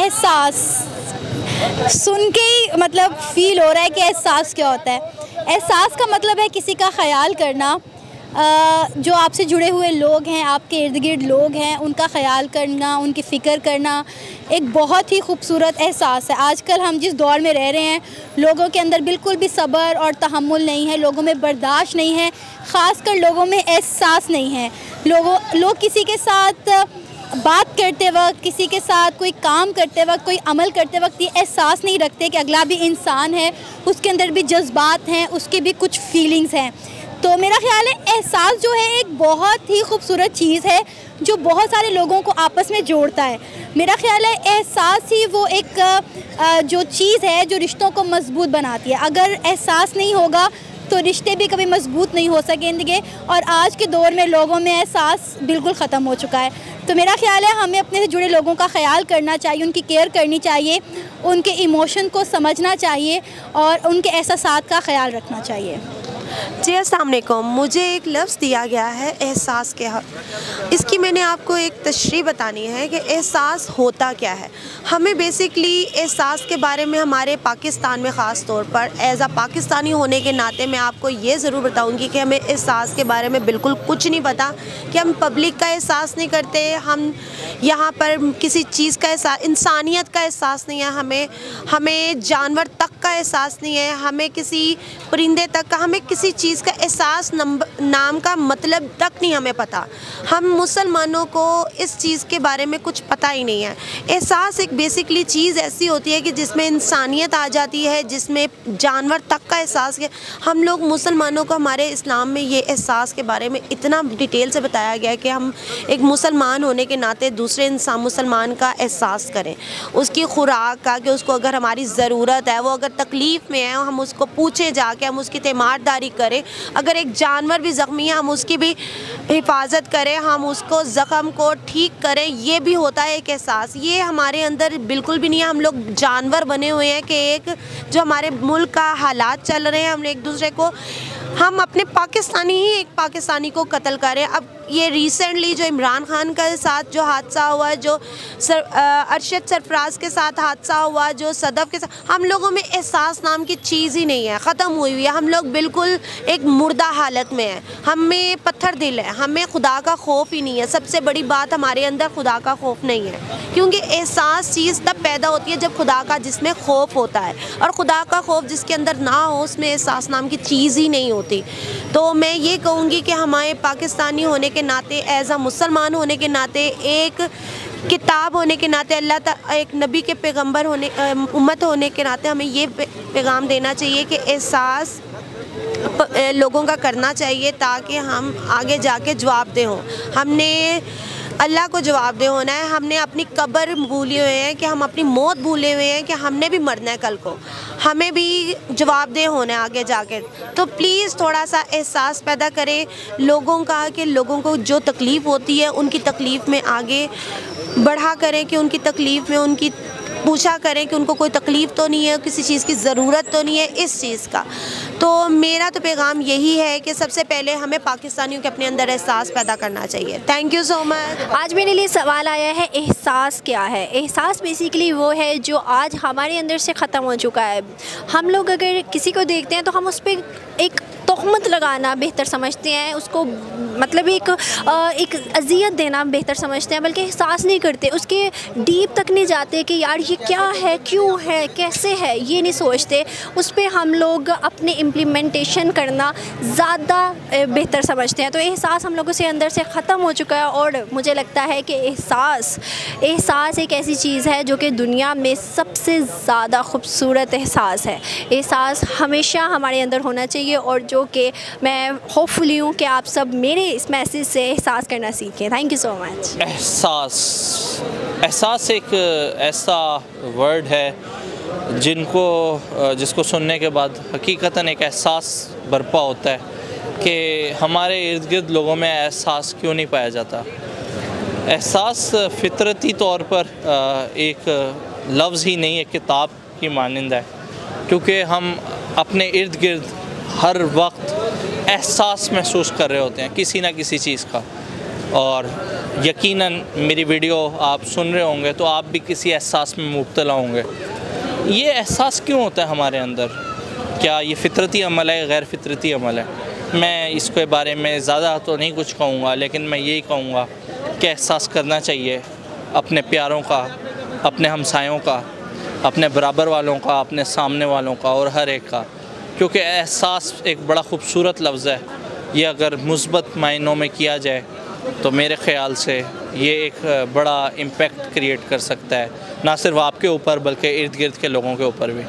एहसास सुन के ही मतलब फ़ील हो रहा है कि एहसास क्या होता है। एहसास का मतलब है किसी का ख़याल करना, जो आपसे जुड़े हुए लोग हैं, आपके इर्द गिर्द लोग हैं, उनका ख़याल करना, उनकी फ़िक्र करना एक बहुत ही खूबसूरत एहसास है। आजकल हम जिस दौर में रह रहे हैं, लोगों के अंदर बिल्कुल भी सब्र और तहम्मुल नहीं है, लोगों में बर्दाश्त नहीं है, ख़ासकर लोगों में एहसास नहीं है। लोग किसी के साथ बात करते वक्त, किसी के साथ कोई काम करते वक्त, कोई अमल करते वक्त ये एहसास नहीं रखते कि अगला भी इंसान है, उसके अंदर भी जज्बात हैं, उसकी भी कुछ फीलिंग्स हैं। तो मेरा ख़्याल है एहसास जो है एक बहुत ही खूबसूरत चीज़ है जो बहुत सारे लोगों को आपस में जोड़ता है। मेरा ख़्याल है एहसास ही वो एक जो चीज़ है जो रिश्तों को मजबूत बनाती है। अगर एहसास नहीं होगा तो रिश्ते भी कभी मजबूत नहीं हो सकेंगे, और आज के दौर में लोगों में एहसास बिल्कुल ख़त्म हो चुका है। तो मेरा ख़्याल है हमें अपने से जुड़े लोगों का ख़याल करना चाहिए, उनकी केयर करनी चाहिए, उनके इमोशन को समझना चाहिए और उनके एहसासात का ख़याल रखना चाहिए। जी अस्सलाम वालेकुम। मुझे एक लफ्ज़ दिया गया है एहसास के हक़। इसकी मैंने आपको एक तशरीह बतानी है कि एहसास होता क्या है। हमें बेसिकली एहसास के बारे में हमारे पाकिस्तान में ख़ास तौर पर एज़ आ पाकिस्तानी होने के नाते मैं आपको ये ज़रूर बताऊंगी कि हमें एहसास के बारे में बिल्कुल कुछ नहीं पता, कि हम पब्लिक का एहसास नहीं करते, हम यहाँ पर किसी चीज़ का एहसास, इंसानियत का एहसास नहीं है, हमें जानवर तक का एहसास नहीं है, हमें किसी परिंदे तक का, हमें किसी चीज़ का एहसास नाम का मतलब तक नहीं हमें पता। हम मुसलमानों को इस चीज़ के बारे में कुछ पता ही नहीं है। एहसास एक बेसिकली चीज़ ऐसी होती है कि जिसमें इंसानियत आ जाती है, जिसमें जानवर तक का एहसास है। हम लोग मुसलमानों को हमारे इस्लाम में ये एहसास के बारे में इतना डिटेल से बताया गया है कि हम एक मुसलमान होने के नाते दूसरे इंसान मुसलमान का एहसास करें, उसकी खुराक का, कि उसको अगर हमारी ज़रूरत है, वो अगर तकलीफ़ में है, हम उसको पूछें जाके, हम उसकी तीमारदारी करें। अगर एक जानवर भी ज़ख्मी है हम उसकी भी हिफाजत करें, हम उसको ज़ख़म को ठीक करें। ये भी होता है एक एहसास। ये हमारे अंदर बिल्कुल भी नहीं है। हम लोग जानवर बने हुए हैं कि एक जो हमारे मुल्क का हालात चल रहे हैं, हम एक दूसरे को, हम अपने पाकिस्तानी ही एक पाकिस्तानी को कत्ल करें। अब ये रिसेंटली जो इमरान खान के साथ जो हादसा हुआ, जो अरशद सरफराज के साथ हादसा हुआ, जो सदफ़ के साथ, हम लोगों में एहसास नाम की चीज़ ही नहीं है, ख़त्म हुई हुई है। हम लोग बिल्कुल एक मुर्दा हालत में है, हमें पत्थर दिल है, हमें खुदा का खौफ ही नहीं है। सबसे बड़ी बात, हमारे अंदर खुदा का खौफ नहीं है, क्योंकि एहसास चीज़ तब पैदा होती है जब खुदा का जिसमें खौफ होता है, और खुदा का खौफ जिसके अंदर ना हो उसमें एहसास नाम की चीज़ ही नहीं होती। तो मैं ये कहूँगी कि हमारे पाकिस्तानी होने के नाते, एज़ आ मुसलमान होने के नाते, एक किताब होने के नाते, एक नबी के पैगंबर होने, उम्मत होने के नाते हमें ये पैगाम देना चाहिए कि एहसास लोगों का करना चाहिए, ताकि हम आगे जाके जवाबदेह हों। हमने अल्लाह को जवाबदेह होना है। हमने अपनी कब्र भूले हुए हैं, कि हम अपनी मौत भूले हुए हैं, कि हमने भी मरना है कल को, हमें भी जवाबदेह होना है आगे जाके। तो प्लीज़ थोड़ा सा एहसास पैदा करें लोगों का, कि लोगों को जो तकलीफ़ होती है उनकी तकलीफ़ में आगे बढ़ा करें, कि उनकी तकलीफ़ में उनकी पूछा करें कि उनको कोई तकलीफ़ तो नहीं है, किसी चीज़ की ज़रूरत तो नहीं है इस चीज़ का। तो मेरा तो पैगाम यही है कि सबसे पहले हमें पाकिस्तानियों के अपने अंदर एहसास पैदा करना चाहिए। Thank you so much. आज मेरे लिए सवाल आया है, एहसास क्या है? एहसास बेसिकली वो है जो आज हमारे अंदर से ख़त्म हो चुका है। हम लोग अगर किसी को देखते हैं तो हम उस पर एक तोहमत लगाना बेहतर समझते हैं, उसको मतलब एक अज़ियत देना बेहतर समझते हैं, बल्कि एहसास नहीं करते, उसके डीप तक नहीं जाते कि यार ये क्या है, क्यों है, कैसे है, ये नहीं सोचते। उस पर हम लोग अपने इम्प्लीमेंटेशन करना ज़्यादा बेहतर समझते हैं। तो एहसास हम लोगों से अंदर से ख़त्म हो चुका है, और मुझे लगता है कि एहसास एक ऐसी चीज़ है जो कि दुनिया में सबसे ज़्यादा खूबसूरत एहसास है। एहसास हमेशा हमारे अंदर होना चाहिए, और जो कि मैं होपफुली हूँ कि आप सब मेरे इस मैसेज से एहसास करना सीखें। Thank you so much. एहसास एक ऐसा वर्ड है जिसको सुनने के बाद हकीकतन एक एहसास बर्पा होता है कि हमारे इर्द गिर्द लोगों में एहसास क्यों नहीं पाया जाता। एहसास फितरती तौर पर एक लफ्ज़ ही नहीं, एक किताब की मानंद है, क्योंकि हम अपने इर्द गिर्द हर वक्त एहसास महसूस कर रहे होते हैं किसी ना किसी चीज़ का, और यकीनन मेरी वीडियो आप सुन रहे होंगे तो आप भी किसी एहसास में मुब्तला होंगे। ये एहसास क्यों होता है हमारे अंदर? क्या ये फितरती अमल है, गैर फितरती अमल है? मैं इसके बारे में ज़्यादा तो नहीं कुछ कहूँगा, लेकिन मैं यही कहूँगा कि एहसास करना चाहिए अपने प्यारों का, अपने हमसायों का, अपने बराबर वालों का, अपने सामने वालों का और हर एक का, क्योंकि एहसास एक बड़ा खूबसूरत लफ्ज़ है। ये अगर मुस्बत मायनों में किया जाए तो मेरे ख़्याल से ये एक बड़ा इम्पैक्ट क्रिएट कर सकता है, ना सिर्फ आपके ऊपर बल्कि इर्द गिर्द के लोगों के ऊपर भी।